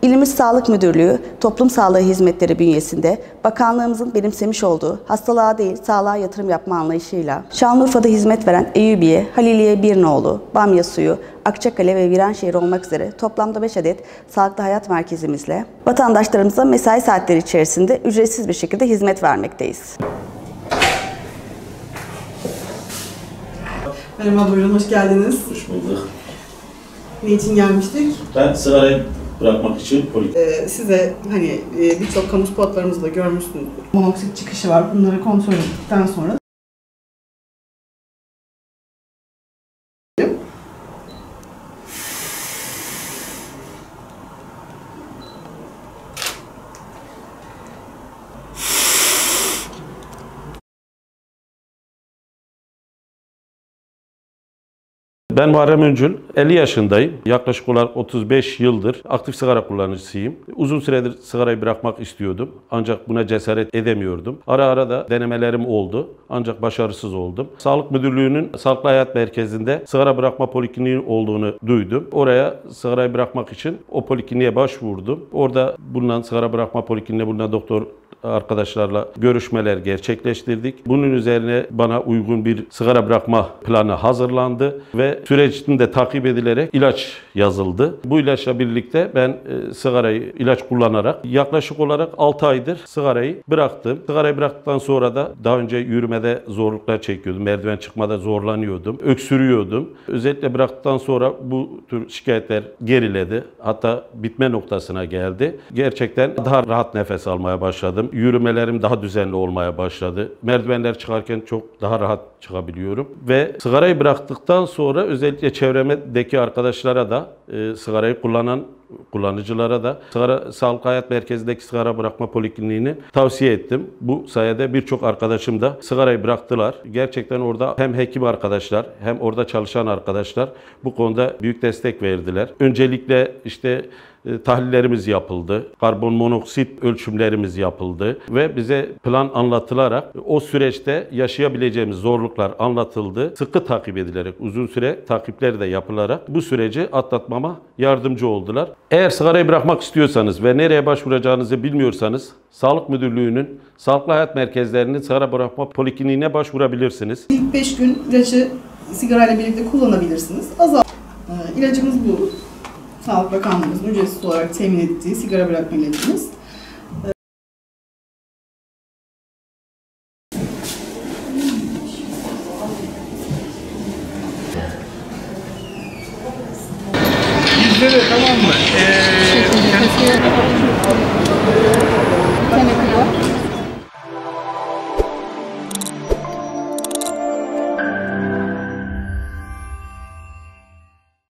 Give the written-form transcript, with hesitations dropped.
İlimiz Sağlık Müdürlüğü, Toplum Sağlığı Hizmetleri bünyesinde bakanlığımızın benimsemiş olduğu hastalığa değil sağlığa yatırım yapma anlayışıyla Şanlıurfa'da hizmet veren Eyyubiye, Haliliye Birnoğlu, Bamya Suyu, Akçakale ve Viranşehir olmak üzere toplamda 5 adet sağlıklı hayat merkezimizle vatandaşlarımıza mesai saatleri içerisinde ücretsiz bir şekilde hizmet vermekteyiz. Merhaba, buyurun, hoş geldiniz. Hoş bulduk. Ne için gelmiştik? Ben sigarayı bırakmak için Size birçok kamu spotlarımızda görmüşsünüzdür. Monoksit çıkışı var. Bunları kontrol ettikten sonra Ben Muharrem Öncül, 50 yaşındayım. Yaklaşık olarak 35 yıldır aktif sigara kullanıcısıyım. Uzun süredir sigarayı bırakmak istiyordum. Ancak buna cesaret edemiyordum. Ara ara da denemelerim oldu. Ancak başarısız oldum. Sağlık Müdürlüğü'nün Sağlıklı Hayat Merkezi'nde sigara bırakma polikliniği olduğunu duydum. Oraya sigarayı bırakmak için o polikliniğe başvurdum. Orada bulunan sigara bırakma polikliniğine bulunan doktor arkadaşlarla görüşmeler gerçekleştirdik. Bunun üzerine bana uygun bir sigara bırakma planı hazırlandı ve sürecin de takip edilerek ilaç yazıldı. Bu ilaçla birlikte ben sigarayı ilaç kullanarak yaklaşık olarak 6 aydır sigarayı bıraktım. Sigarayı bıraktıktan sonra da daha önce yürümede zorluklar çekiyordum. Merdiven çıkmada zorlanıyordum. Öksürüyordum. Özellikle bıraktıktan sonra bu tür şikayetler geriledi. Hatta bitme noktasına geldi. Gerçekten daha rahat nefes almaya başladım. Yürümelerim daha düzenli olmaya başladı. Merdivenler çıkarken çok daha rahat çıkabiliyorum. Ve sigarayı bıraktıktan sonra özellikle çevremdeki arkadaşlara da sigarayı kullanan kullanıcılara da Sağlık Hayat Merkezi'ndeki sigara bırakma polikliniğini tavsiye ettim. Bu sayede birçok arkadaşım da sigarayı bıraktılar. Gerçekten orada hem hekim arkadaşlar hem orada çalışan arkadaşlar bu konuda büyük destek verdiler. Öncelikle tahlillerimiz yapıldı, karbon monoksit ölçümlerimiz yapıldı ve bize plan anlatılarak o süreçte yaşayabileceğimiz zorluklar anlatıldı. Sıkı takip edilerek, uzun süre takipler de yapılarak bu süreci atlatmama yardımcı oldular. Eğer sigarayı bırakmak istiyorsanız ve nereye başvuracağınızı bilmiyorsanız Sağlık Müdürlüğü'nün Sağlıklı Hayat Merkezlerinin sigara bırakma polikliniğine başvurabilirsiniz. İlk 5 gün ilacı sigarayla birlikte kullanabilirsiniz. İlacımız bu. Sağlık Bakanlığımızın ücretsiz olarak temin ettiği sigara bırakma ilacımız.